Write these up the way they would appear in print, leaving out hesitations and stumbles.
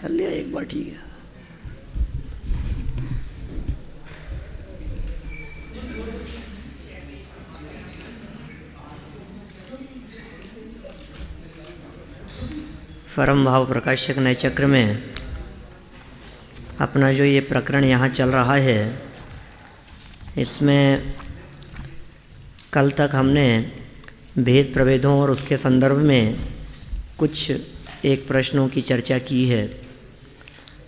कर लिया एक बार, ठीक है। परम भाव प्रकाशक नए चक्र में अपना जो ये प्रकरण यहाँ चल रहा है, इसमें कल तक हमने भेद प्रभेदों और उसके संदर्भ में कुछ एक प्रश्नों की चर्चा की है।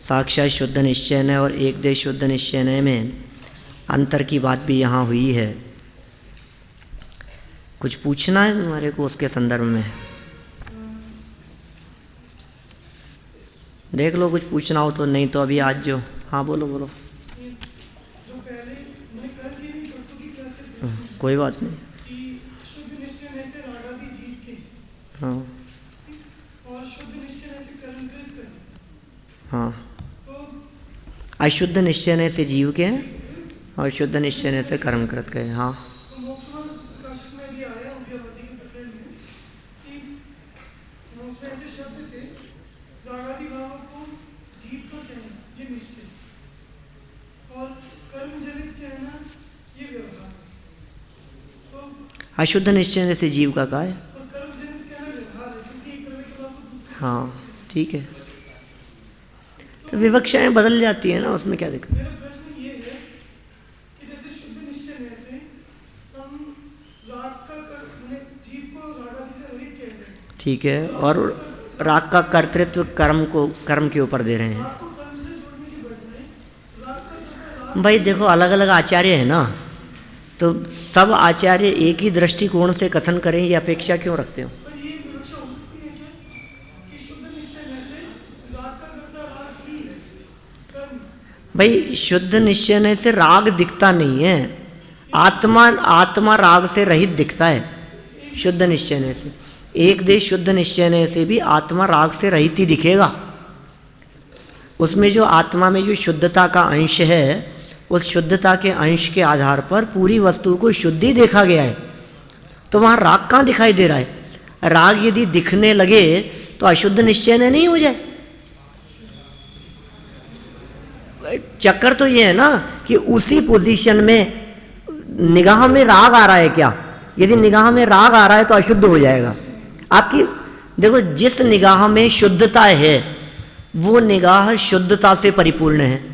साक्षात शुद्ध निश्चय और एक देश शुद्ध निश्चय में अंतर की बात भी यहाँ हुई है। कुछ पूछना है तुम्हारे को उसके संदर्भ में? देख लो कुछ पूछना हो तो, नहीं तो अभी आज जो, हाँ बोलो बोलो। कोई बात नहीं। हाँ हाँ, अशुद्ध निश्चय से जीव के और शुद्ध निश्चय से कर्मकृत के। हाँ अशुद्ध निश्चय से जीव का है। हाँ ठीक है, तो विवक्षाएं बदल जाती है ना, उसमें क्या दिक्कत है? ठीक है, और राग का कर्तृत्व कर्म के ऊपर दे रहे हैं। भाई देखो अलग अलग आचार्य है ना, तो सब आचार्य एक ही दृष्टिकोण से कथन करें, ये अपेक्षा क्यों रखते हो? भाई शुद्ध निश्चय से राग दिखता नहीं है, आत्मा राग से रहित दिखता है। शुद्ध निश्चय से, एक देश शुद्ध निश्चय से भी आत्मा राग से रहित ही दिखेगा। उसमें जो आत्मा में जो शुद्धता का अंश है, उस शुद्धता के अंश के आधार पर पूरी वस्तु को शुद्धि देखा गया है। तो वहाँ राग कहाँ दिखाई दे रहा है? राग यदि दिखने लगे तो अशुद्ध निश्चय नहीं हो जाए। चक्कर तो ये है ना कि उसी पोजीशन में निगाह में राग आ रहा है क्या? यदि निगाह में राग आ रहा है तो अशुद्ध हो जाएगा। आपकी देखो, जिस निगाह में शुद्धता है वो निगाह शुद्धता से परिपूर्ण है।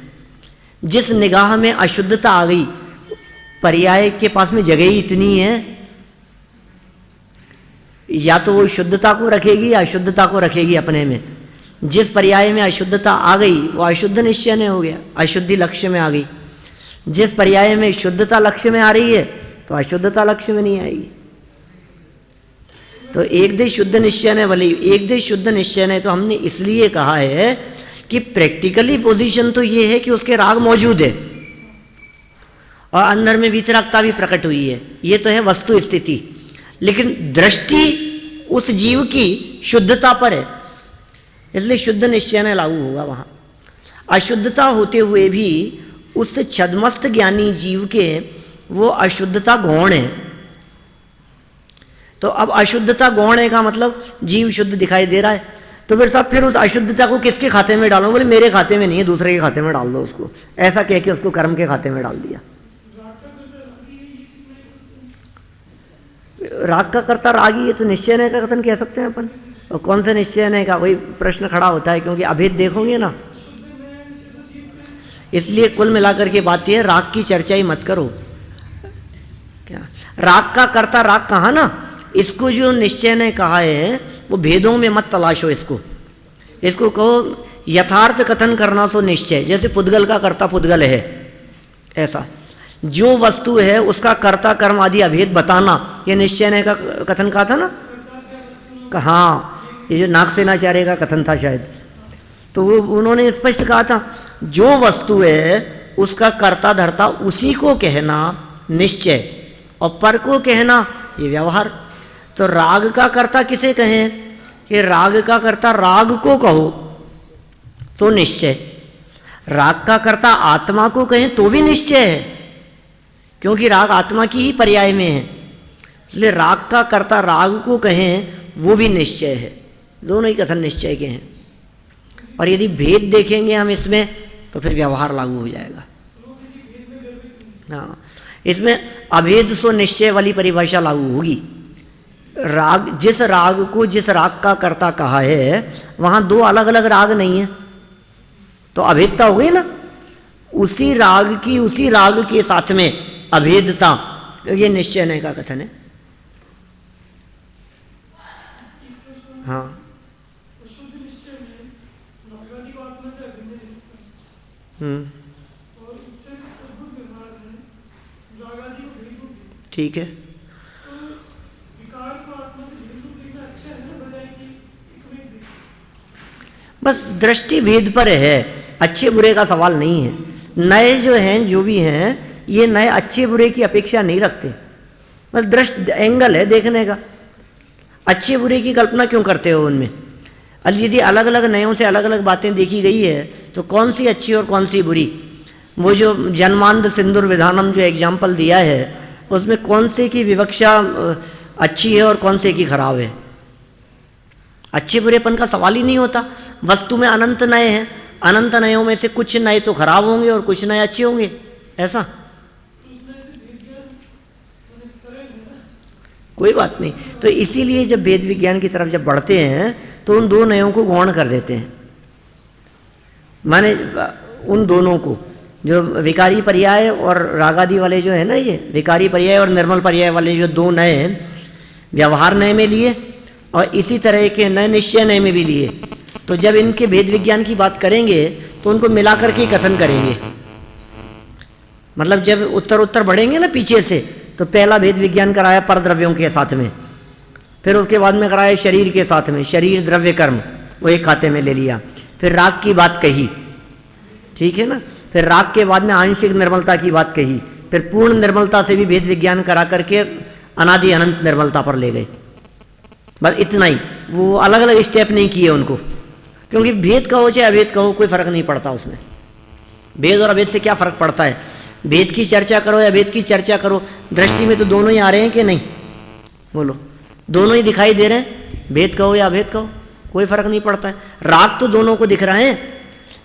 जिस निगाह में अशुद्धता आ गई, पर्याय के पास में जगह ही इतनी है, या तो वो शुद्धता को रखेगी या अशुद्धता को रखेगी अपने में। जिस पर्याय में अशुद्धता आ गई वो अशुद्ध निश्चय हो गया, अशुद्धि लक्ष्य में आ गई। जिस पर्याय में शुद्धता लक्ष्य में आ रही है तो अशुद्धता लक्ष्य में नहीं आएगी। तो एक देश शुद्ध निश्चय भले एक देश शुद्ध निश्चय तो हमने इसलिए कहा है कि प्रैक्टिकली पोजीशन तो ये है कि उसके राग मौजूद है और अंदर में वितरागता भी प्रकट हुई है, ये तो है वस्तु स्थिति। लेकिन दृष्टि उस जीव की शुद्धता पर है, इसलिए शुद्ध निश्चय लागू होगा वहाँ। अशुद्धता होते हुए भी उस छद्मस्त ज्ञानी जीव के वो अशुद्धता गौण है। तो अब अशुद्धता गौण है का मतलब जीव शुद्ध दिखाई दे रहा है, तो फिर साहब फिर उस अशुद्धता को किसके खाते में डालो? बोले मेरे खाते में नहीं है, दूसरे के खाते में डाल दो उसको। ऐसा कह के उसको कर्म के खाते में डाल दिया। राग का कर्ता रागी है तो निश्चय का कथन कह सकते हैं अपन। और कौन से निश्चय का वही प्रश्न खड़ा होता है, क्योंकि अभेद देखोगे ना। इसलिए कुल मिलाकर के बात यह, राग की चर्चा ही मत करो। क्या राग का कर्ता राग कहा ना, इसको जो निश्चय ने कहा है वो भेदों में मत तलाशो। इसको कहो यथार्थ कथन करना सो निश्चय। जैसे पुद्गल का कर्ता पुद्गल है, ऐसा जो वस्तु है उसका कर्ता कर्म आदि अभेद बताना, ये निश्चय ने का कथन कहा था ना। हाँ, ये जो नागसेनाचार्य का कथन था शायद, तो वो उन्होंने स्पष्ट कहा था जो वस्तु है उसका कर्ता धर्ता उसी को कहना निश्चय, और पर को कहना ये व्यवहार। तो राग का कर्ता किसे कहें कि राग का कर्ता राग को कहो तो निश्चय, राग का कर्ता आत्मा को कहें तो भी निश्चय है, क्योंकि राग आत्मा की ही पर्याय में है। इसलिए राग का कर्ता राग को कहें वो भी निश्चय है। दोनों ही कथन निश्चय के हैं। और यदि भेद देखेंगे हम इसमें तो फिर व्यवहार लागू हो जाएगा। हाँ, इसमें अभेद सो निश्चय वाली परिभाषा लागू होगी। राग, जिस राग को जिस राग का कर्ता कहा है वहां दो अलग अलग राग नहीं है, तो अभेदता हो गई ना। उसी राग की उसी राग के साथ में अभेदता, ये निश्चय नहीं का कथन है। हाँ, ठीक है। बस दृष्टि भेद पर है, अच्छे बुरे का सवाल नहीं है। नए जो हैं, जो भी हैं, ये नए अच्छे बुरे की अपेक्षा नहीं रखते, बस दृष्टि एंगल है देखने का। अच्छे बुरे की कल्पना क्यों करते हो उनमें? यदि अलग अलग नयों से अलग अलग बातें देखी गई है तो कौन सी अच्छी और कौन सी बुरी? वो जो जन्मांध सिंदूर विधानम जो एग्जाम्पल दिया है उसमें कौन से की विवक्षा अच्छी है और कौन से की खराब है? अच्छे बुरेपन का सवाल ही नहीं होता। वस्तु में अनंत नए हैं, अनंत नयों में से कुछ नए तो खराब होंगे और कुछ नए अच्छे होंगे, ऐसा कोई बात नहीं। तो इसीलिए जब वेद विज्ञान की तरफ जब बढ़ते हैं तो उन दो नयों को गौण कर देते हैं। माने उन दोनों को, जो विकारी पर्याय और रागादि वाले जो है ना, ये विकारी पर्याय और निर्मल पर्याय वाले जो दो नए व्यवहार नए में लिए और इसी तरह के नए निश्चय नए में भी लिए, तो जब इनके भेद विज्ञान की बात करेंगे तो उनको मिलाकर के कथन करेंगे। मतलब जब उत्तर उत्तर बढ़ेंगे ना पीछे से, तो पहला भेद विज्ञान कराया पर द्रव्यों के साथ में, फिर उसके बाद में कराया शरीर के साथ में, शरीर द्रव्य कर्म वो एक खाते में ले लिया, फिर राग की बात कही, ठीक है ना, फिर राग के बाद में आंशिक निर्मलता की बात कही, फिर पूर्ण निर्मलता से भी भेद विज्ञान करा करके अनादि अनंत निर्मलता पर ले गए। बस इतना ही, वो अलग अलग स्टेप नहीं किए उनको, क्योंकि भेद कहो चाहे अभेद कहो कोई फर्क नहीं पड़ता उसमें। भेद और अभेद से क्या फर्क पड़ता है? भेद की चर्चा करो या भेद की चर्चा करो, दृष्टि में तो दोनों ही आ रहे हैं कि नहीं? बोलो, दोनों ही दिखाई दे रहे हैं, भेद कहो या अभेद कहो कोई फर्क नहीं पड़ता है। राग तो दोनों को दिख रहे हैं,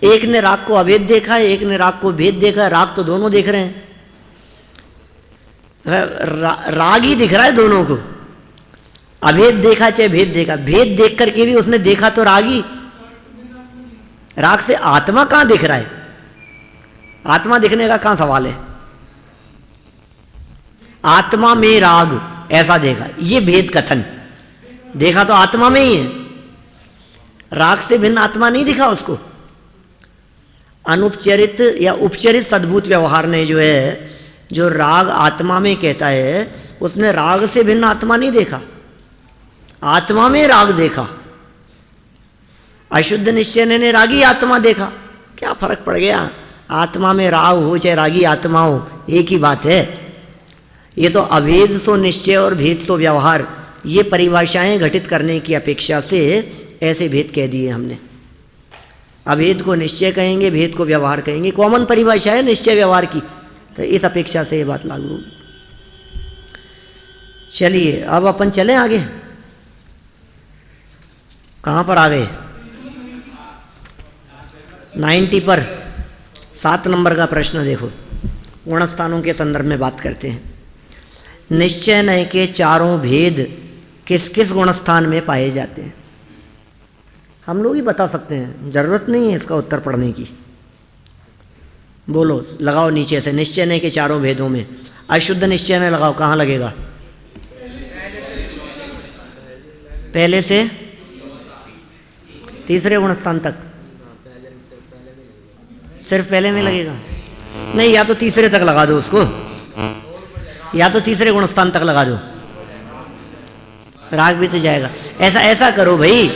एक ने राग को अभेद देखा है, एक ने राग को भेद देखा है, राग तो दोनों देख रहे हैं। राग ही दिख रहा है दोनों को, अभेद देखा चाहे भेद देखा। भेद देख करके भी उसने देखा तो राग ही, राग से आत्मा कहां दिख रहा है? आत्मा दिखने का कहां सवाल है? आत्मा में राग ऐसा देखा, ये भेद कथन देखा तो आत्मा में ही है, राग से भिन्न आत्मा नहीं दिखा उसको। अनुपचरित या उपचरित सद्भूत व्यवहार ने जो है, जो राग आत्मा में कहता है, उसने राग से भिन्न आत्मा नहीं देखा, आत्मा में राग देखा। अशुद्ध निश्चय ने रागी आत्मा देखा, क्या फर्क पड़ गया? आत्मा में राग हो चाहे रागी आत्मा हो, एक ही बात है। ये तो अभेद सो निश्चय और भेद सो व्यवहार, ये परिभाषाएं घटित करने की अपेक्षा से ऐसे भेद कह दिए हमने। अभेद को निश्चय कहेंगे, भेद को व्यवहार कहेंगे, कॉमन परिभाषा है निश्चय व्यवहार की, तो इस अपेक्षा से ये बात लागू होगी। चलिए अब अपन चलें आगे। कहाँ पर आ गए? 90 पर 7 नंबर का प्रश्न देखो, गुणस्थानों के संदर्भ में बात करते हैं। निश्चय नय के चारों भेद किस किस गुणस्थान में पाए जाते हैं? हम लोग ही बता सकते हैं, जरूरत नहीं है इसका उत्तर पढ़ने की। बोलो, लगाओ नीचे से, निश्चय नय के चारों भेदों में अशुद्ध निश्चय नय लगाओ, कहाँ लगेगा? पहले से तीसरे गुणस्थान तक, सिर्फ पहले में लगेगा? नहीं, या तो तीसरे तक लगा दो उसको, या तो तीसरे गुणस्थान तक लगा दो, राग भी तो जाएगा। ऐसा करो भाई,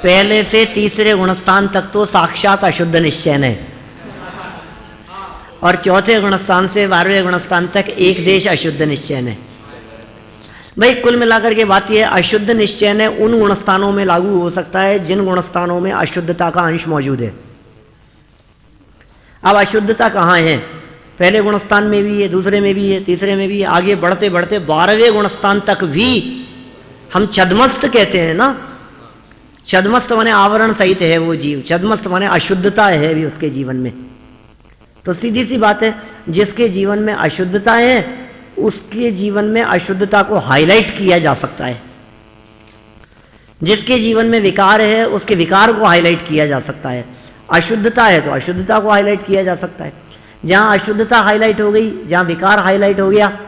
पहले से तीसरे गुणस्थान तक तो साक्षात अशुद्ध निश्चय है, और चौथे गुणस्थान से 12वें गुणस्थान तक एक देश अशुद्ध निश्चय है। भाई कुल मिलाकर के बात यह, अशुद्ध निश्चय उन गुणस्थानों में लागू हो सकता है जिन गुणस्थानों में अशुद्धता का अंश मौजूद है। अब अशुद्धता कहाँ है? पहले गुणस्थान में भी है, दूसरे में भी है, तीसरे में भी है, आगे बढ़ते बढ़ते 12वें गुणस्थान तक भी हम छद्मस्त कहते हैं ना, छद्मस्त माने आवरण सहित है वो जीव, छद्मस्त माने अशुद्धता है भी उसके जीवन में। तो सीधी सी बात है, जिसके जीवन में अशुद्धता है उसके जीवन में अशुद्धता को हाईलाइट किया जा सकता है। जिसके जीवन में विकार है उसके विकार को हाईलाइट किया जा सकता है। अशुद्धता है तो अशुद्धता को हाईलाइट किया जा सकता है। जहाँ अशुद्धता हाईलाइट हो गई, जहाँ विकार हाईलाइट हो गया,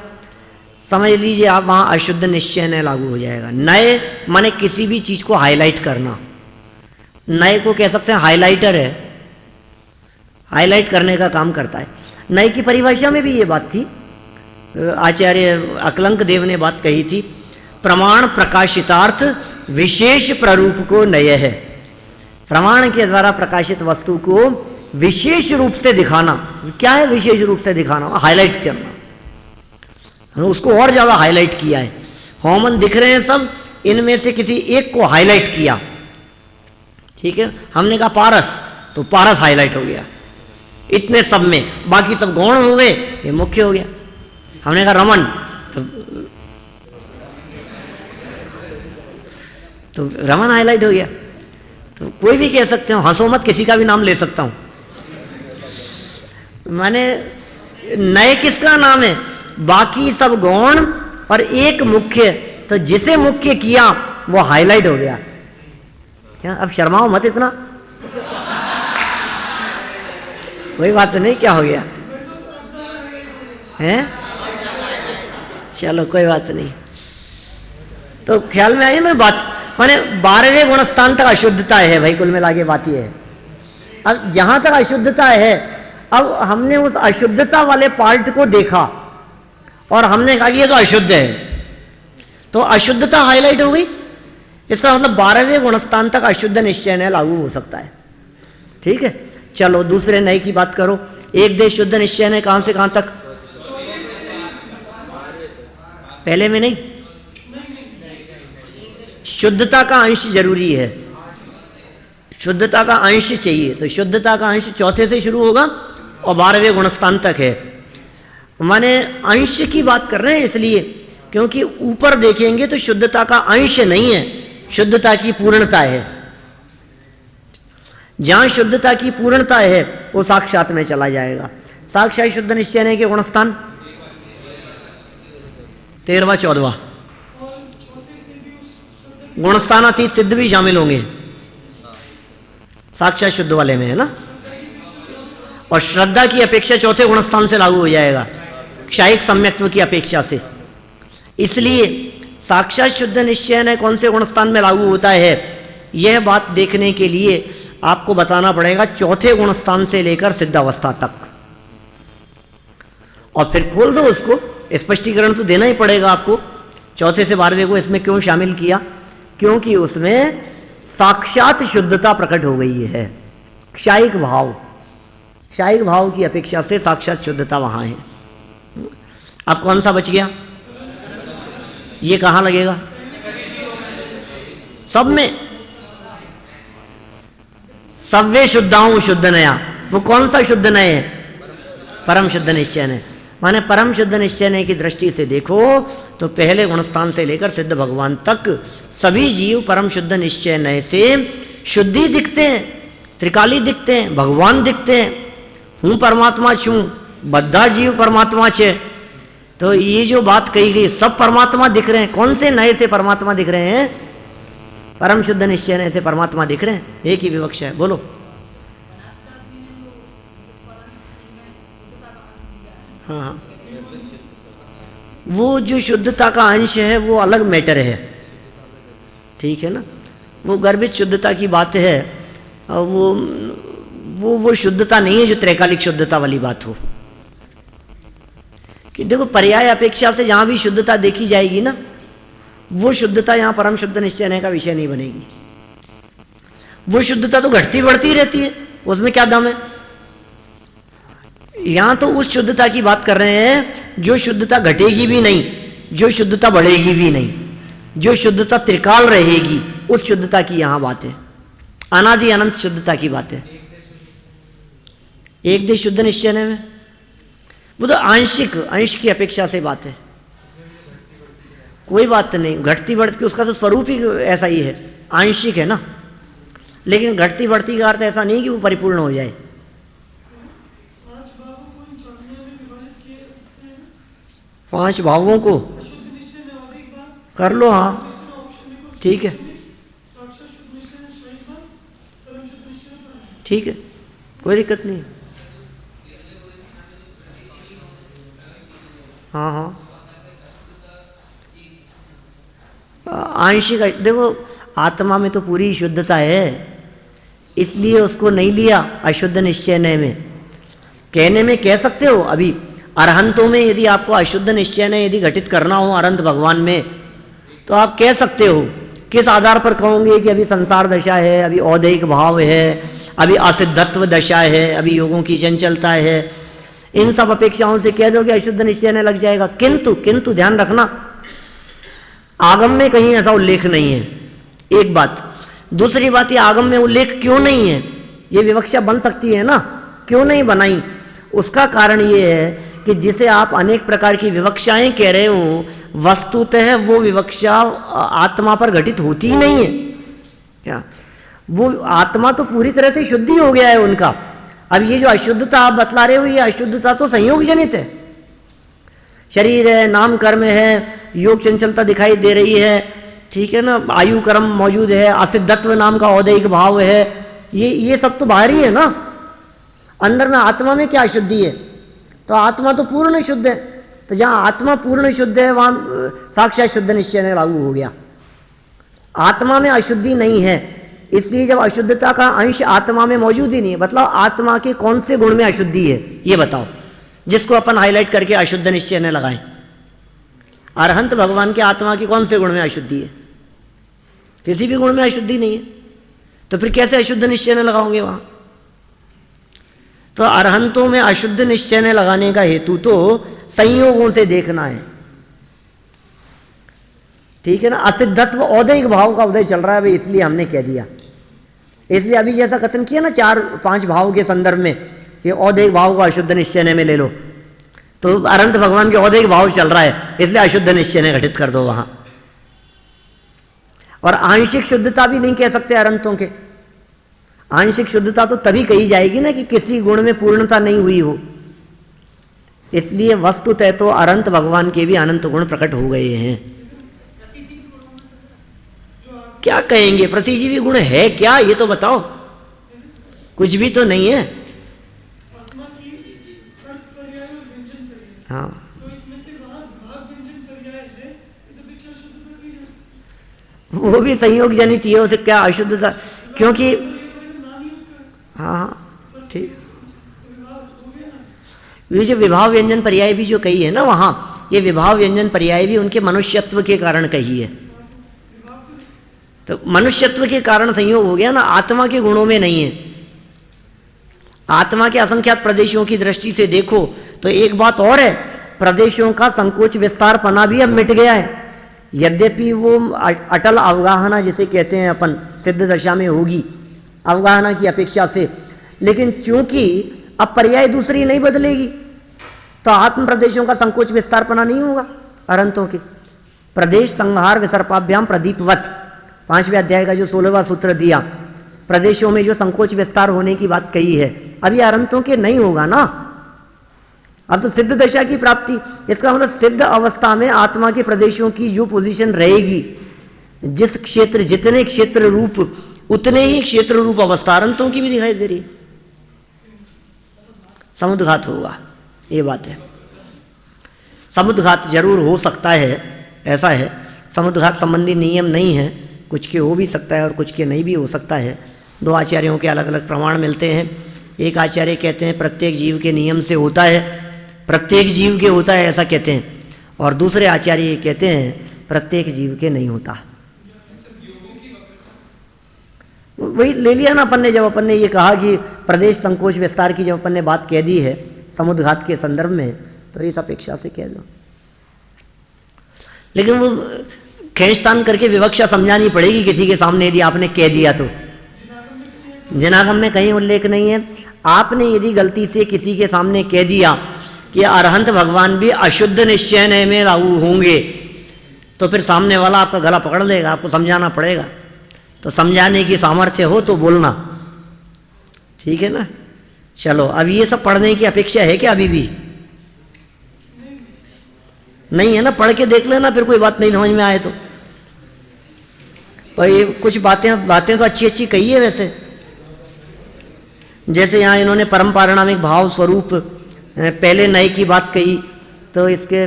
समझ लीजिए आप वहाँ अशुद्ध निश्चय नय लागू हो जाएगा। नय माने किसी भी चीज को हाईलाइट करना। नय को कह सकते हैं हाईलाइटर है, हाईलाइट करने का काम करता है। नय की परिभाषा में भी ये बात थी, आचार्य अकलंक देव ने बात कही थी, प्रमाण प्रकाशितार्थ विशेष प्ररूप को नय है। प्रमाण के द्वारा प्रकाशित वस्तु को विशेष रूप से दिखाना। क्या है विशेष रूप से दिखाना? हाईलाइट करना, उसको और ज्यादा हाईलाइट किया है। कॉमन दिख रहे हैं सब, इनमें से किसी एक को हाईलाइट किया, ठीक है। हमने कहा पारस, तो पारस हाईलाइट हो गया इतने सब में, बाकी सब गौण हो गए, ये मुख्य हो गया। हमने कहा रमन, तो रमन हाईलाइट हो गया। तो कोई भी कह सकते हो, हंसो मत, किसी का भी नाम ले सकता हूं। माने नए किसका नाम है? बाकी सब गौण और एक मुख्य, तो जिसे मुख्य किया वो हाईलाइट हो गया। क्या अब शर्माओ मत इतना, कोई बात नहीं, क्या हो गया है? चलो कोई बात नहीं। तो ख्याल में आई ना बात, माने 12वें गुणस्थान तक अशुद्धता है भाई, कुल मिला के बात ये है। अब जहां तक अशुद्धता है, अब हमने उस अशुद्धता वाले पार्ट को देखा और हमने कहा कि ये तो अशुद्ध है, तो अशुद्धता हाईलाइट हो गई। इसका मतलब 12वें गुणस्थान तक अशुद्ध निश्चय नय लागू हो सकता है, ठीक है। चलो दूसरे नय की बात करो। एक देश शुद्ध निश्चय नय कहां से कहां तक? पहले में नहीं, शुद्धता का अंश जरूरी है, शुद्धता का अंश चाहिए। तो शुद्धता का अंश चौथे से शुरू होगा और 12वें गुणस्थान तक है। माने अंश की बात कर रहे हैं इसलिए क्योंकि ऊपर देखेंगे तो शुद्धता का अंश नहीं है, शुद्धता की पूर्णता है। जहां शुद्धता की पूर्णता है वो साक्षात में चला जाएगा। साक्षात शुद्ध निश्चय नय के गुणस्थान 13वां 14वां गुणस्थानातीत सिद्ध भी शामिल होंगे साक्षात शुद्ध वाले में, है ना। और श्रद्धा की अपेक्षा चौथे गुणस्थान से लागू हो जाएगा, क्षायिक सम्यक्त्व की अपेक्षा से। इसलिए साक्षात शुद्ध निश्चय नय कौन से गुणस्थान में लागू होता है, यह बात देखने के लिए आपको बताना पड़ेगा चौथे गुणस्थान से लेकर सिद्धावस्था तक। और फिर खोल दो उसको, स्पष्टीकरण तो देना ही पड़ेगा आपको। चौथे से 12वें को इसमें क्यों शामिल किया? क्योंकि उसमें साक्षात शुद्धता प्रकट हो गई है। क्षायिक भाव, क्षायिक भाव की अपेक्षा से साक्षात शुद्धता वहां है। अब कौन सा बच गया? ये कहां लगेगा? सब में। सव्वे शुद्धाऊं शुद्ध नया, वो कौन सा शुद्ध नय है? परम शुद्ध निश्चय नय। माने परम शुद्ध निश्चय नय की दृष्टि से देखो तो पहले गुणस्थान से लेकर सिद्ध भगवान तक सभी जीव परम शुद्ध निश्चय नय से शुद्धि दिखते हैं, त्रिकाली दिखते हैं, भगवान दिखते हैं। हूं परमात्मा छू, बद्धा जीव परमात्मा छे। तो ये जो बात कही गई, सब परमात्मा दिख रहे हैं। कौन से नए से परमात्मा दिख रहे हैं? परम शुद्ध निश्चय नय से परमात्मा दिख रहे हैं। एक ही विवक्षा है, बोलो। हाँ हाँ, वो जो शुद्धता का अंश है वो अलग मैटर है, ठीक है ना। वो गर्भित शुद्धता की बात है, और वो शुद्धता नहीं है जो त्रैकालिक शुद्धता वाली बात हो। कि देखो पर्याय अपेक्षा से जहां भी शुद्धता देखी जाएगी ना, वो शुद्धता यहां परम शुद्ध निश्चय नय का विषय नहीं बनेगी। वो शुद्धता तो घटती बढ़ती रहती है, उसमें क्या दम है। यहां तो उस शुद्धता की बात कर रहे हैं जो शुद्धता घटेगी भी नहीं, जो शुद्धता बढ़ेगी भी नहीं, जो शुद्धता त्रिकाल रहेगी, उस शुद्धता की यहां बात है। अनादि अनंत शुद्धता की बात है। एक देश शुद्ध निश्चय नय में वो तो आंशिक, अंश की अपेक्षा से बात है। कोई बात नहीं, घटती बढ़ती, उसका तो स्वरूप ही ऐसा ही है, आंशिक है ना। लेकिन घटती बढ़ती का अर्थ ऐसा नहीं कि वो परिपूर्ण हो जाए। पांच भावों को कर लो, हाँ ठीक है, ठीक है, कोई दिक्कत नहीं। हाँ हाँ, आंशिक देखो, आत्मा में तो पूरी शुद्धता है, इसलिए उसको नहीं लिया अशुद्ध निश्चय में। कहने में कह सकते हो, अभी अरहंतों में यदि आपको अशुद्ध निश्चय ने यदि घटित करना हो अरहंत भगवान में, तो आप कह सकते हो। किस आधार पर कहोगे कि अभी संसार दशा है, अभी औदैहिक भाव है, अभी असिद्धत्व दशा है, अभी योगों की चंचलता है, इन सब अपेक्षाओं से कह दो कि अशुद्ध निश्चय ने लग जाएगा। किंतु ध्यान रखना, आगम में कहीं ऐसा उल्लेख नहीं है, एक बात। दूसरी बात, ये आगम में उल्लेख क्यों नहीं है, ये विवक्षा बन सकती है ना, क्यों नहीं बनाई? उसका कारण ये है कि जिसे आप अनेक प्रकार की विवक्षाएं कह रहे हो, वस्तुतः वो विवक्षा आत्मा पर घटित होती ही नहीं है। क्या वो आत्मा तो पूरी तरह से शुद्धि हो गया है उनका। अब ये जो अशुद्धता आप बतला रहे हो, ये अशुद्धता तो संयोग जनित है। शरीर है, नाम कर्म है, योग चंचलता दिखाई दे रही है, ठीक है ना, आयु कर्म मौजूद है, असिद्धत्व नाम का औदैहिक भाव है, ये सब तो बाहर ही है ना। अंदर में आत्मा में क्या अशुद्धि है? तो आत्मा तो पूर्ण शुद्ध है। तो जहां आत्मा पूर्ण शुद्ध है वहां साक्षात शुद्ध निश्चय में लागू हो गया। आत्मा में अशुद्धि नहीं है, इसलिए जब अशुद्धता का अंश आत्मा में मौजूद ही नहीं है, मतलब आत्मा के कौन से गुण में अशुद्धि है ये बताओ, जिसको अपन हाईलाइट करके अशुद्ध निश्चय ने लगाएं। अरहंत भगवान के आत्मा के कौन से गुण में अशुद्धि है? किसी भी गुण में अशुद्धि नहीं है, तो फिर कैसे अशुद्ध निश्चय ने लगाओगे वहां? तो अरहंतों में अशुद्ध निश्चय ने लगाने का हेतु तो संयोगों से देखना है, ठीक है ना। असिद्धत्व औदैहिक भाव का उदय चल रहा है, इसलिए हमने कह दिया। इसलिए अभी जैसा कथन किया ना 4-5 भाव के संदर्भ में कि औदैहिक भाव को अशुद्ध निश्चय में ले लो, तो अरहंत भगवान के औदैहिक भाव चल रहा है, इसलिए अशुद्ध निश्चय ने घटित कर दो वहां। और आंशिक शुद्धता भी नहीं कह सकते अरहंतों के। आंशिक शुद्धता तो तभी कही जाएगी ना कि किसी गुण में पूर्णता नहीं हुई हो। इसलिए वस्तुतः तो अनंत भगवान के भी अनंत गुण प्रकट हो गए हैं। क्या कहेंगे प्रतिजीवी गुण है क्या, ये तो बताओ। कुछ भी तो नहीं है। हाँ, वो भी संयोग जनित है, उसे क्या अशुद्धता, क्योंकि हाँ ठीक, ये जो विभाव व्यंजन पर्याय भी जो कही है ना वहां, ये विभाव व्यंजन पर्याय भी उनके मनुष्यत्व के कारण कही है। तो मनुष्यत्व के कारण संयोग हो गया ना, आत्मा के गुणों में नहीं है। आत्मा के असंख्यात प्रदेशों की दृष्टि से देखो तो एक बात और है, प्रदेशों का संकोच विस्तार पना भी अब मिट गया है। यद्यपि वो अटल अवगाहना जिसे कहते हैं अपन सिद्ध दशा में होगी अवगाहना की अपेक्षा से, लेकिन चूंकि अब पर्याय दूसरी नहीं बदलेगी तो आत्म प्रदेशों का संकोच विस्तार पना नहीं होगा। अरंतों के प्रदेश संहार विसर्पाभ्याम प्रदीपवत 5वें अध्याय का जो 16वां सूत्र दिया, प्रदेशों में जो संकोच विस्तार होने की बात कही है, अभी अरंतों के नहीं होगा ना। अब तो सिद्ध दशा की प्राप्ति, इसका मतलब सिद्ध अवस्था में आत्मा के प्रदेशों की जो पोजीशन रहेगी, जिस क्षेत्र जितने क्षेत्र रूप उतने ही क्षेत्र रूप अवस्था अरंतों की भी दिखाई दे रही है। समुद्घात होगा, ये बात है। समुद्घात जरूर हो सकता है, ऐसा है। समुद्घात संबंधी नियम नहीं है, कुछ के हो भी सकता है और कुछ के नहीं भी हो सकता है। दो आचार्यों के अलग अलग प्रमाण मिलते हैं। एक आचार्य कहते हैं प्रत्येक जीव के नियम से होता है, प्रत्येक जीव के होता है ऐसा कहते हैं, और दूसरे आचार्य कहते हैं प्रत्येक जीव के नहीं होता। वही ले लिया ना अपन ने, जब अपन ने ये कहा कि प्रदेश संकोच विस्तार की जब अपन ने बात कह दी है समुद्घात के संदर्भ में, तो इस अपेक्षा से कह दो। लेकिन वो खींचतान करके विवक्षा समझानी पड़ेगी किसी के सामने, यदि आपने कह दिया तो। जिनागम में कहीं उल्लेख नहीं है। आपने यदि गलती से किसी के सामने कह दिया कि अरहंत भगवान भी अशुद्ध निश्चय में लागू होंगे, तो फिर सामने वाला आपका गला पकड़ लेगा, आपको समझाना पड़ेगा। तो समझाने की सामर्थ्य हो तो बोलना, ठीक है ना। चलो, अब ये सब पढ़ने की अपेक्षा है क्या अभी भी? नहीं है ना, पढ़ के देख लेना, फिर कोई बात नहीं समझ में आए तो। और ये कुछ बातें तो अच्छी अच्छी कही है वैसे, जैसे यहाँ इन्होंने परम पारिणामिक भाव स्वरूप पहले नए की बात कही, तो इसके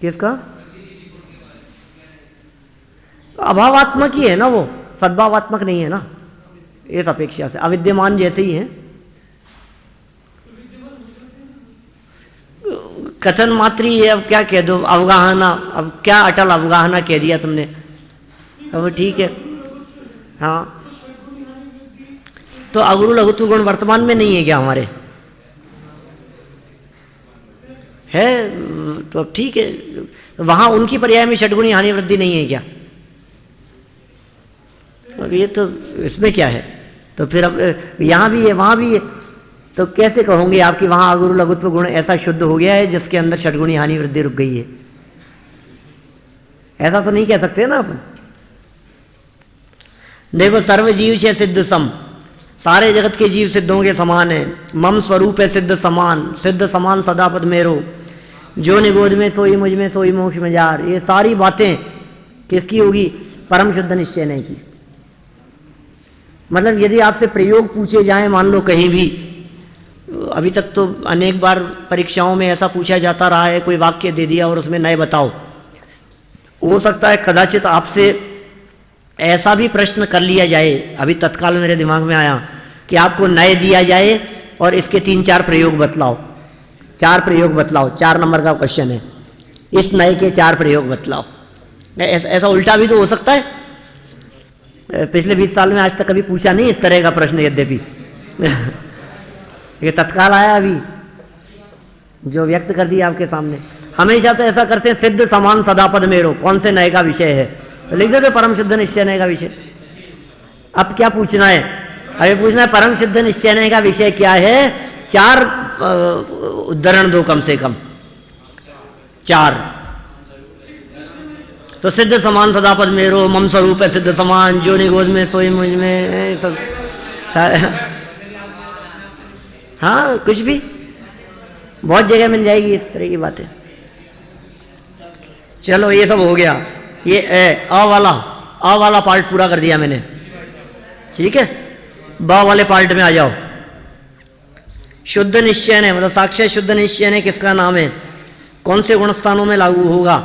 किसका अभावात्मक ही है ना, वो सद्भावात्मक नहीं है ना, इस अपेक्षा से अविद्यमान जैसे ही है। कथन मात्र ही है, अब क्या कह दो, अवगाहना, अब क्या अटल अवगाहना कह दिया तुमने, अब ठीक है। हाँ, तो अगुरु लघुत्व गुण वर्तमान में नहीं है क्या हमारे? है तो अब ठीक है, वहां उनकी पर्याय में षटगुणी हानि वृद्धि नहीं है क्या? अब ये तो इसमें क्या है? तो फिर अब यहाँ भी है वहाँ भी है, तो कैसे कहोगे आपकी वहाँ अगुरु लघुत्व गुण ऐसा शुद्ध हो गया है जिसके अंदर षटगुणी हानि वृद्धि रुक गई है? ऐसा तो नहीं कह सकते ना आप। देखो, सर्व जीव से सिद्ध सम, सारे जगत के जीव सिद्धों के समान है। मम स्वरूप है सिद्ध समान, सिद्ध समान सदा पद मेरो, जो निगोद में सोई मुझ में सोई मोक्ष में जार। ये सारी बातें किसकी होगी? परम शुद्ध निश्चय नहीं की। मतलब यदि आपसे प्रयोग पूछे जाएं, मान लो कहीं भी, अभी तक तो अनेक बार परीक्षाओं में ऐसा पूछा जाता रहा है, कोई वाक्य दे दिया और उसमें नए बताओ। हो सकता है कदाचित आपसे ऐसा भी प्रश्न कर लिया जाए, अभी तत्काल मेरे दिमाग में आया, कि आपको नए दिया जाए और इसके 3-4 प्रयोग बतलाओ, 4 प्रयोग बतलाओ, 4 नंबर का क्वेश्चन है, इस नए के 4 प्रयोग बतलाओ। ऐसा उल्टा भी तो हो सकता है। पिछले 20 साल में आज तक कभी पूछा नहीं इस तरह का प्रश्न, यद्यपि ये तत्काल आया अभी जो व्यक्त कर दिया आपके सामने। हमेशा तो ऐसा करते हैं, सिद्ध समान सदापद मेरो, कौन से नए का विषय है, तो लिख देते परम सिद्ध निश्चय नए का विषय। अब क्या पूछना है? अभी पूछना है परम सिद्ध निश्चय नए का विषय क्या है, 4 उदाहरण दो कम से कम, 4। तो सिद्ध समान सदापद मेरो, मम स्वरूप है सिद्ध समान, जो निगोद में सोई मुझ में, सब। हाँ, कुछ भी, बहुत जगह मिल जाएगी इस तरह की बातें। चलो, ये सब हो गया। ये अ वाला पार्ट पूरा कर दिया मैंने, ठीक है। ब वाले पार्ट में आ जाओ। शुद्ध निश्चय ने, मतलब साक्षात शुद्ध निश्चय ने किसका नाम है, कौन से गुणस्थानों में लागू होगा?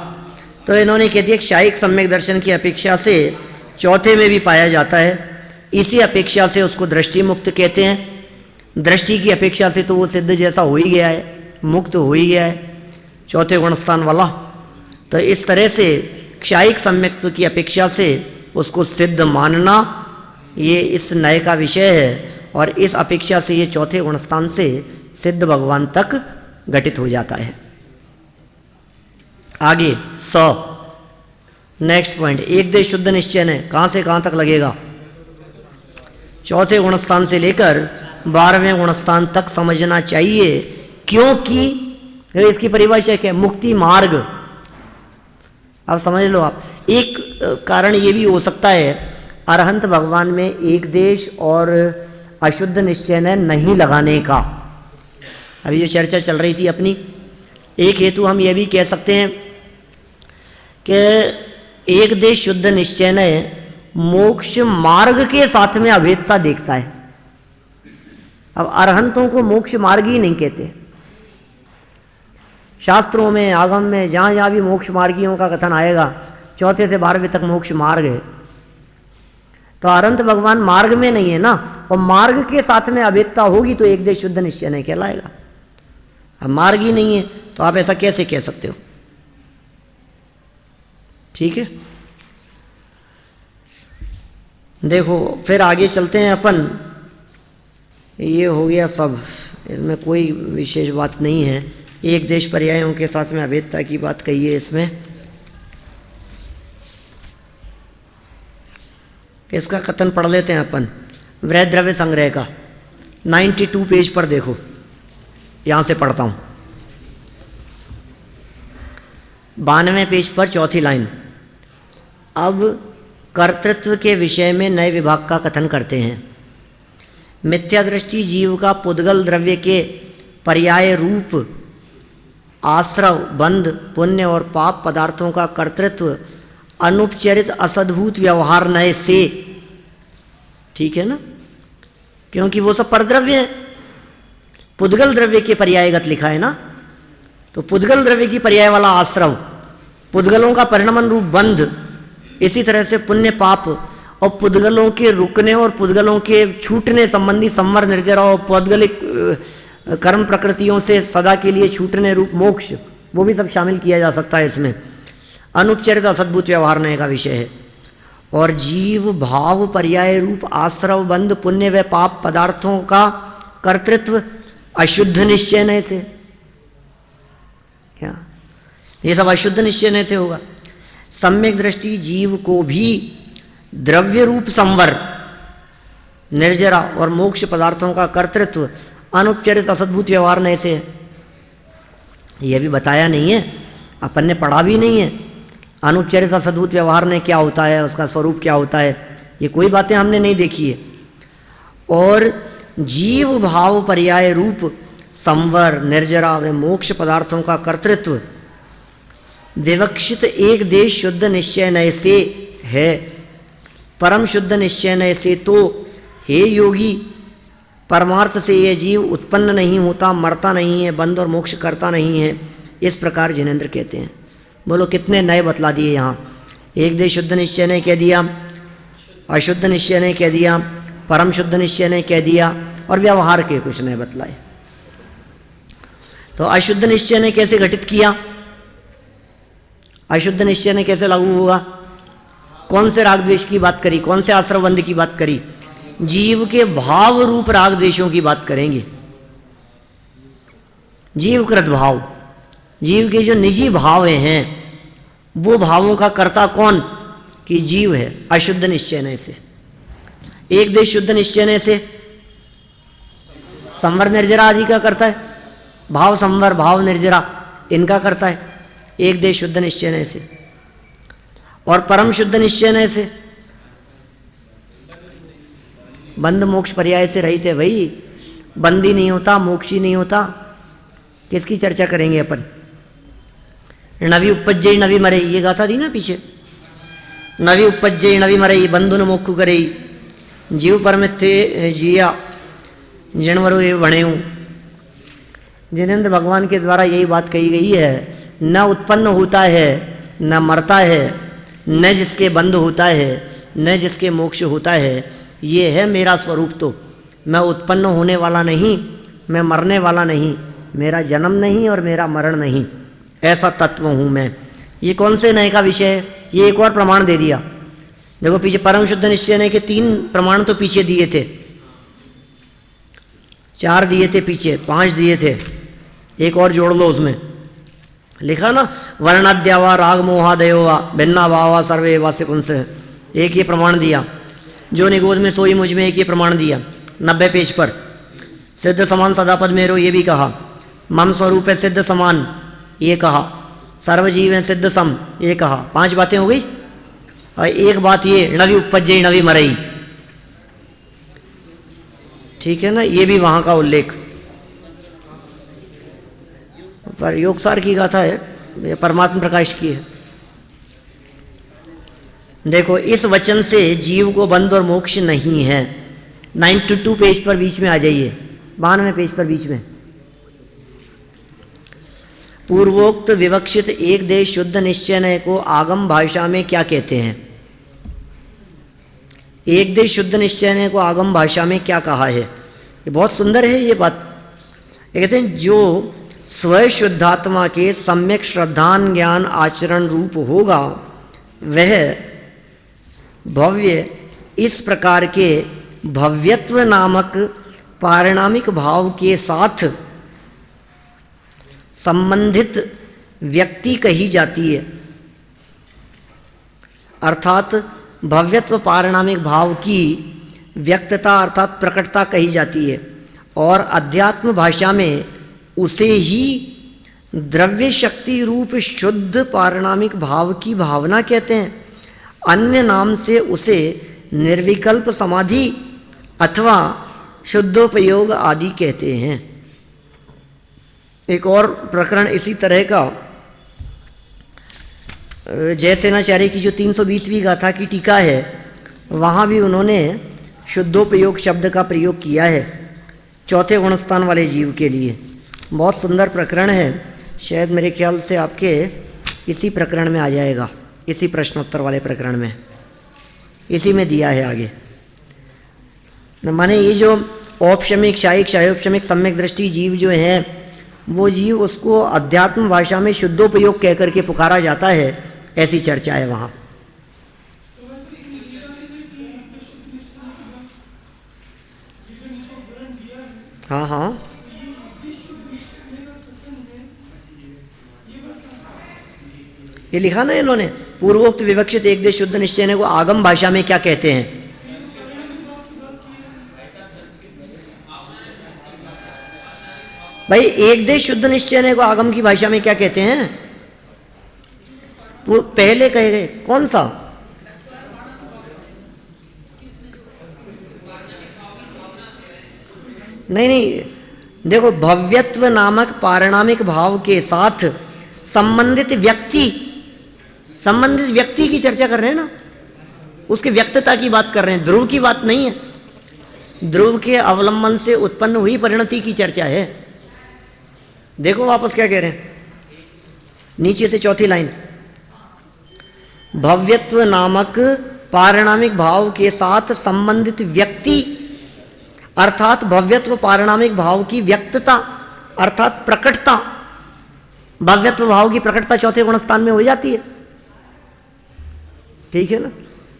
तो इन्होंने कह दिया क्षायिक सम्यक दर्शन की अपेक्षा से चौथे में भी पाया जाता है, इसी अपेक्षा से उसको दृष्टि मुक्त कहते हैं। दृष्टि की अपेक्षा से तो वो सिद्ध जैसा हो ही गया है, मुक्त हो ही गया है, चौथे गुणस्थान वाला। तो इस तरह से क्षायिक सम्यक्त्व की अपेक्षा से उसको सिद्ध मानना, ये इस नए का विषय है, और इस अपेक्षा से ये चौथे गुणस्थान से सिद्ध भगवान तक घटित हो जाता है। आगे नेक्स्ट पॉइंट, एक देश शुद्ध निश्चय ने कहाँ से कहाँ तक लगेगा? चौथे गुणस्थान से लेकर 12वें गुणस्थान तक समझना चाहिए, क्योंकि इसकी परिभाषा क्या है? मुक्ति मार्ग। अब समझ लो आप, एक कारण ये भी हो सकता है अरहंत भगवान में एक देश और अशुद्ध निश्चय ने नहीं लगाने का। अभी जो चर्चा चल रही थी अपनी, एक हेतु हम ये भी कह सकते हैं कि एक देश शुद्ध निश्चय ने मोक्ष मार्ग के साथ में अभेदता देखता है। अब अरहंतों को मोक्ष मार्ग ही नहीं कहते, शास्त्रों में आगम में जहाँ जहाँ भी मोक्ष मार्गियों का कथन आएगा, 4 से 12वीं तक मोक्ष मार्ग है। तो अरहंत भगवान मार्ग में नहीं है ना, और मार्ग के साथ में अभेदता होगी तो एक देश शुद्ध निश्चय नहीं कहलाएगा। अब मार्ग ही नहीं है तो आप ऐसा कैसे कह सकते हो? ठीक है, देखो फिर आगे चलते हैं अपन। ये हो गया सब, इसमें कोई विशेष बात नहीं है। एक देश पर्यायों के साथ में अभेदता की बात कही है इसमें। इसका कथन पढ़ लेते हैं अपन, वृहद द्रव्य संग्रह का 92 पेज पर देखो, यहां से पढ़ता हूं। 92वें पेज पर 4थी लाइन। अब कर्तृत्व के विषय में नए विभाग का कथन करते हैं। मिथ्या दृष्टि जीव का पुद्गल द्रव्य के पर्याय रूप आश्रव, बंध, पुण्य और पाप पदार्थों का कर्तृत्व अनुपचरित असद्भूत व्यवहार नए से, ठीक है ना, क्योंकि वो सब परद्रव्य है। पुद्गल द्रव्य के पर्यायगत लिखा है ना, तो पुद्गल द्रव्य की पर्याय वाला आश्रव, पुद्गलों का परिणमन रूप बंध, इसी तरह से पुण्य पाप और पुद्गलों के रुकने और पुद्गलों के छूटने संबंधी संवर निर्जरा और पौद्गलिक कर्म प्रकृतियों से सदा के लिए छूटने रूप मोक्ष, वो भी सब शामिल किया जा सकता है इसमें। अनुपचरित असद्भुत व्यवहार नए का विषय है। और जीव भाव पर्याय रूप आश्रव, बंध, पुण्य व पाप पदार्थों का कर्तृत्व अशुद्ध निश्चय नए से, क्या ये सब अशुद्ध निश्चय नए से होगा। सम्यक दृष्टि जीव को भी द्रव्य रूप संवर, निर्जरा और मोक्ष पदार्थों का कर्तृत्व अनुपचरित असद्भुत व्यवहार नए से है। यह भी बताया नहीं है, अपन ने पढ़ा भी नहीं है। अनुपचरित असद्भुत व्यवहार ने क्या होता है, उसका स्वरूप क्या होता है, ये कोई बातें हमने नहीं देखी है। और जीव भाव पर्याय रूप संवर, निर्जरा व मोक्ष पदार्थों का कर्तृत्व विवक्षित एक देश शुद्ध निश्चय नय से है। परम शुद्ध निश्चय नय से तो हे योगी, परमार्थ से यह जीव उत्पन्न नहीं होता, मरता नहीं है, बंध और मोक्ष करता नहीं है, इस प्रकार जिनेंद्र कहते हैं। बोलो कितने नए बतला दिए यहाँ। एक देश शुद्ध निश्चय ने कह दिया, अशुद्ध निश्चय ने कह दिया, परम शुद्ध निश्चय ने कह दिया, और व्यवहार के कुछ नए बतलाए। तो अशुद्ध निश्चय ने कैसे घटित किया, अशुद्ध निश्चय ने कैसे लागू होगा, कौन से राग द्वेष की बात करी, कौन से आश्रवबंध की बात करी, जीव के भाव रूप राग द्वेषों की बात करेंगे। जीवकृत भाव, जीव के जो निजी भाव हैं, वो भावों का कर्ता कौन, कि जीव है। अशुद्ध निश्चय से, एक देश शुद्ध निश्चय से संवर निर्जरा आदि का करता है, भाव संवर भाव निर्जरा इनका करता है एक देश शुद्ध निश्चय से। और परम शुद्ध निश्चय से बंध मोक्ष पर्याय से रहित है। भाई बंदी नहीं होता, मोक्षी नहीं होता, किसकी चर्चा करेंगे अपन। नवी उपज्जय नवी मरे, ये गाथा थी ना पीछे, नवी उपज्जय नवी मरई, बंधु न मोक्ष करई, जीव परमिथे जिया जिणवरु ये वणेऊ। जिनेंद्र भगवान के द्वारा यही बात कही गई है, न उत्पन्न होता है, न मरता है, न जिसके बंध होता है, न जिसके मोक्ष होता है, ये है मेरा स्वरूप। तो मैं उत्पन्न होने वाला नहीं, मैं मरने वाला नहीं, मेरा जन्म नहीं और मेरा मरण नहीं, ऐसा तत्व हूँ मैं। ये कौन से नए का विषय है, ये एक और प्रमाण दे दिया। देखो पीछे परम शुद्ध निश्चय नए के 3 प्रमाण तो पीछे दिए थे, 4 दिए थे पीछे, 5 दिए थे, एक और जोड़ लो उसमें। लिखा ना, वर्णाद्यावा राग मोहादयोवा भिन्ना भावा सर्वे वास्य पुंस, एक ये प्रमाण दिया। जो निगोज में सोई मुझ में, एक ये प्रमाण दिया 90 पेज पर। सिद्ध समान सदापद मेरो, ये भी कहा। मम स्वरूप है सिद्ध समान, ये कहा। सर्वजीव है सिद्ध सम, ये कहा। 5 बातें हो गई। और एक बात ये नवी उपज्जय नवी मरई, ठीक है ना, ये भी वहां का उल्लेख। पर योगसार की गाथा है, ये परमात्मा प्रकाश की है। देखो इस वचन से जीव को बंध और मोक्ष नहीं है। 92 पेज पर बीच में आ जाइए, 92 पेज पर बीच में। पूर्वोक्त विवक्षित एक देश शुद्ध निश्चय को आगम भाषा में क्या कहते हैं। एक देश शुद्ध निश्चय को आगम भाषा में क्या कहा है, ये बहुत सुंदर है ये बात। ये कहते हैं जो स्वशुद्धात्मा के सम्यक श्रद्धान ज्ञान आचरण रूप होगा, वह भव्य इस प्रकार के भव्यत्व नामक पारिणामिक भाव के साथ संबंधित व्यक्ति कही जाती है। अर्थात भव्यत्व पारिणामिक भाव की व्यक्तता अर्थात प्रकटता कही जाती है। और अध्यात्म भाषा में उसे ही द्रव्य शक्ति रूप शुद्ध पारिणामिक भाव की भावना कहते हैं। अन्य नाम से उसे निर्विकल्प समाधि अथवा शुद्धोपयोग आदि कहते हैं। एक और प्रकरण इसी तरह का, जयसेनाचार्य की जो 320वीं गाथा की टीका है वहाँ भी उन्होंने शुद्धोपयोग शब्द का प्रयोग किया है चौथे गुणस्थान वाले जीव के लिए। बहुत सुंदर प्रकरण है, शायद मेरे ख्याल से आपके इसी प्रकरण में आ जाएगा, इसी प्रश्नोत्तर वाले प्रकरण में, इसी में दिया है आगे। माने ये जो औपशमिक शायिक शायोपशमिक सम्यक दृष्टि जीव जो हैं वो जीव उसको अध्यात्म भाषा में शुद्धोपयोग कह करके पुकारा जाता है, ऐसी चर्चा है वहाँ। हाँ हाँ, ये लिखा ना इन्होंने, पूर्वोक्त विवक्षित एक देश शुद्ध निश्चय को आगम भाषा में क्या कहते हैं? भाई एक देश शुद्ध निश्चय को आगम की भाषा में क्या कहते हैं? पहले कहे गए कौन सा? नहीं, देखो, भव्यत्व नामक पारिणामिक भाव के साथ संबंधित व्यक्ति की चर्चा कर रहे हैं ना, उसके व्यक्तता की बात कर रहे हैं, ध्रुव की बात नहीं है। ध्रुव के अवलंबन से उत्पन्न हुई परिणति की चर्चा है। देखो वापस क्या कह रहे हैं, नीचे से चौथी लाइन, भव्यत्व नामक पारिणामिक भाव के साथ संबंधित व्यक्ति, अर्थात भव्यत्व पारिणामिक भाव की व्यक्तता अर्थात प्रकटता। भव्यत्व भाव की प्रकटता चौथे गुणस्थान में हो जाती है, ठीक है ना।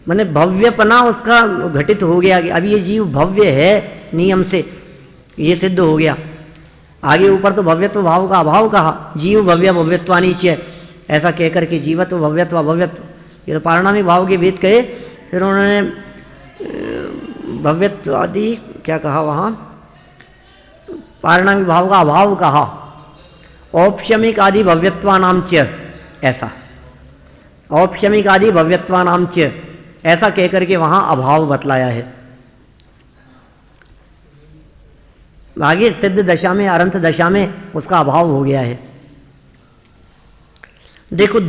माने भव्यपना उसका घटित हो गया कि अभी ये जीव भव्य है नियम से, ये सिद्ध हो गया। आगे ऊपर तो भव्यत्व भाव का अभाव कहा, जीव भव्य भव्यत्वानीच्य, ऐसा कहकर के जीवत्व भव्यत्व अभव्यत्व, ये तो पारिणामिक भाव के भेद कहे। फिर उन्होंने भव्यत्व आदि क्या कहा वहाँ, पारिणामिक भाव का अभाव कहा, औपशमिक आदि भव्यत्वानाम च, ऐसा औपशमिक आदि भव्यत्वानाम च ऐसा कहकर के वहाँ अभाव बतलाया है। आगे सिद्ध दशा में अरंत दशा में उसका अभाव हो गया है। देखो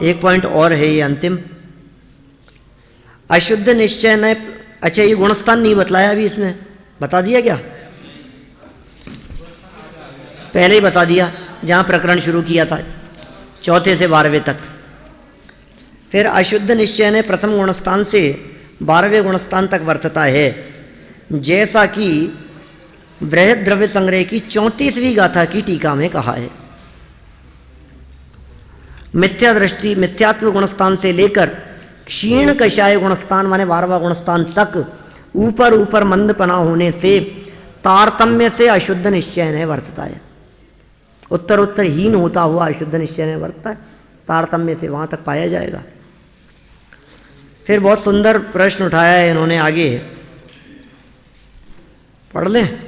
एक पॉइंट और है ये अंतिम, अशुद्ध निश्चय न। अच्छा, ये गुणस्थान नहीं बतलाया अभी, इसमें बता दिया क्या? पहले ही बता दिया जहाँ प्रकरण शुरू किया था, चौथे से 12वें तक। फिर अशुद्ध निश्चय ने प्रथम गुणस्थान से 12वें गुणस्थान तक वर्तता है, जैसा कि बृहद द्रव्य संग्रह की 34वीं गाथा की टीका में कहा है। मिथ्या दृष्टि मिथ्यात्व गुणस्थान से लेकर क्षीण कषाय गुणस्थान माने 12वां गुणस्थान तक ऊपर ऊपर मंदपना होने से तारतम्य से अशुद्ध निश्चय ने वर्तता है। उत्तर उत्तर हीन होता हुआ अशुद्ध निश्चय ने वर्तता है, तारतम्य से वहां तक पाया जाएगा। फिर बहुत सुंदर प्रश्न उठाया है इन्होंने, आगे पढ़ लें।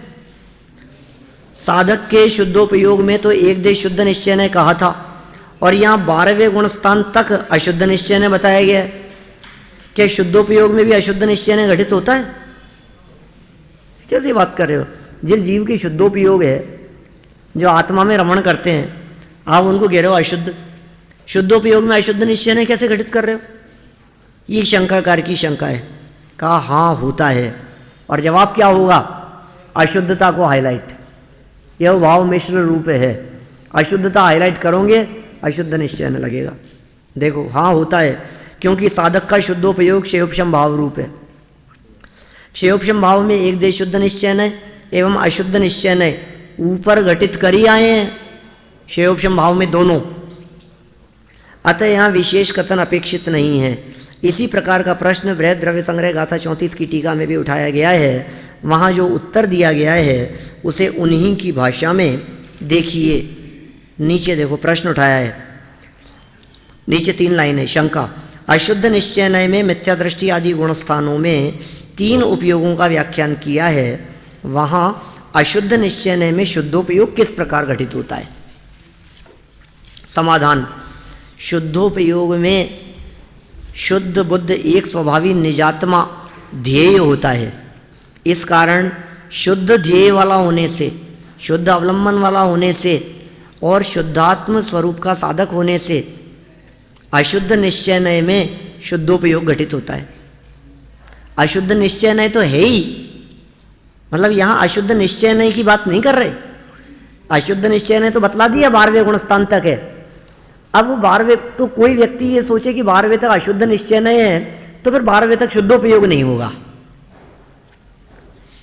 साधक के शुद्धोपयोग में तो एक देश शुद्ध निश्चय ने कहा था, और यहाँ 12वें गुणस्थान तक अशुद्ध निश्चय ने बताया गया है। क्या शुद्धोपयोग में भी अशुद्ध निश्चय ने घटित होता है? कैसी बात कर रहे हो? जिस जीव की शुद्धोपयोग है, जो आत्मा में रमण करते हैं, आप उनको कह रहे हो अशुद्ध। शुद्धोपयोग में अशुद्ध निश्चय ने कैसे घटित कर रहे हो? ये शंकाकार की शंका है। कहा हाँ होता है, और जवाब क्या होगा? अशुद्धता को हाईलाइट, यह भाव मिश्र रूप है, अशुद्धता हाईलाइट करोगे अशुद्ध निश्चय न लगेगा। देखो हाँ होता है, क्योंकि साधक का शुद्धोपयोग क्षयोपशम भाव रूप है। क्षयोपशम भाव में एक देश शुद्ध निश्चय न एवं अशुद्ध निश्चय न ऊपर घटित कर ही आए हैं, क्षयोपशम भाव में दोनों। अतः यहाँ विशेष कथन अपेक्षित नहीं है। इसी प्रकार का प्रश्न बृहद द्रव्य संग्रह गाथा 34 की टीका में भी उठाया गया है। वहाँ जो उत्तर दिया गया है उसे उन्हीं की भाषा में देखिए। नीचे देखो प्रश्न उठाया है, नीचे 3 लाइन है। शंका, अशुद्ध निश्चय नय में मिथ्या दृष्टि आदि गुणस्थानों में 3 उपयोगों का व्याख्यान किया है। वहाँ अशुद्ध निश्चय नय में शुद्धोपयोग किस प्रकार घटित होता है? समाधान, शुद्धोपयोग में शुद्ध बुद्ध एक स्वभावी निजात्मा ध्येय होता है। इस कारण शुद्ध ध्येय वाला होने से, शुद्ध अवलंबन वाला होने से और शुद्धात्म स्वरूप का साधक होने से अशुद्ध निश्चय नय में शुद्धोपयोग घटित होता है। अशुद्ध निश्चय नय तो है ही, मतलब यहाँ अशुद्ध निश्चय नय की बात नहीं कर रहे। अशुद्ध निश्चय नय तो बतला दिया 12वें गुणस्थान तक है। अब वो 12वें, तो कोई व्यक्ति ये सोचे कि 12वें तक अशुद्ध निश्चय नय है तो फिर 12वें तक शुद्धोपयोग नहीं होगा।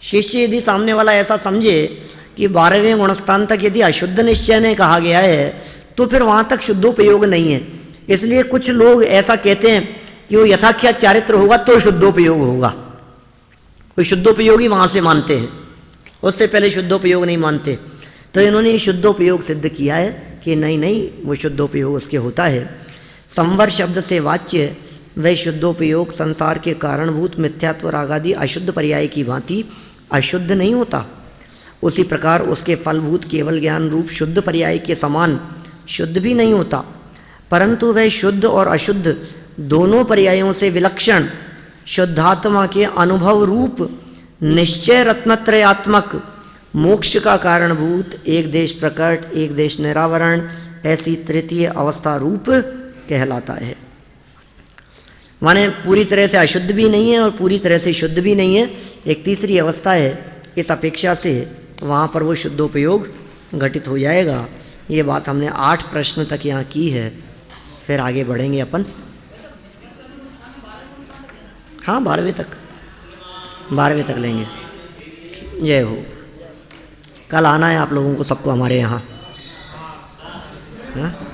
शिष्य यदि सामने वाला ऐसा समझे कि 12वें गुणस्थान तक यदि अशुद्ध निश्चय नय कहा गया है तो फिर वहाँ तक शुद्धोपयोग नहीं है। इसलिए कुछ लोग ऐसा कहते हैं कि वो यथाख्यात चारित्र होगा तो शुद्धोपयोग होगा। वो शुद्धोपयोग ही वहाँ से मानते हैं, उससे पहले शुद्धोपयोग नहीं मानते। तो इन्होंने शुद्धोपयोग सिद्ध किया है कि नहीं नहीं, वो शुद्धोपयोग उसके होता है। संवर शब्द से वाच्य वह शुद्धोपयोग संसार के कारणभूत मिथ्यात्व रागादि अशुद्ध पर्याय की भांति अशुद्ध नहीं होता। उसी प्रकार उसके फलभूत केवल ज्ञान रूप शुद्ध पर्याय के समान शुद्ध भी नहीं होता, परंतु वह शुद्ध और अशुद्ध दोनों पर्यायों से विलक्षण शुद्धात्मा के अनुभव रूप निश्चय रत्नत्रयात्मक मोक्ष का कारणभूत एक देश प्रकट एक देश निरावरण ऐसी तृतीय अवस्था रूप कहलाता है। माने पूरी तरह से अशुद्ध भी नहीं है और पूरी तरह से शुद्ध भी नहीं है, एक तीसरी अवस्था है। इस अपेक्षा से वहाँ पर वो शुद्धोपयोग घटित हो जाएगा। ये बात हमने 8 प्रश्न तक यहाँ की है, फिर आगे बढ़ेंगे अपन। हाँ 12वें तक लेंगे। जय हो। कल आना है आप लोगों को सबको हमारे यहाँ, हाँ?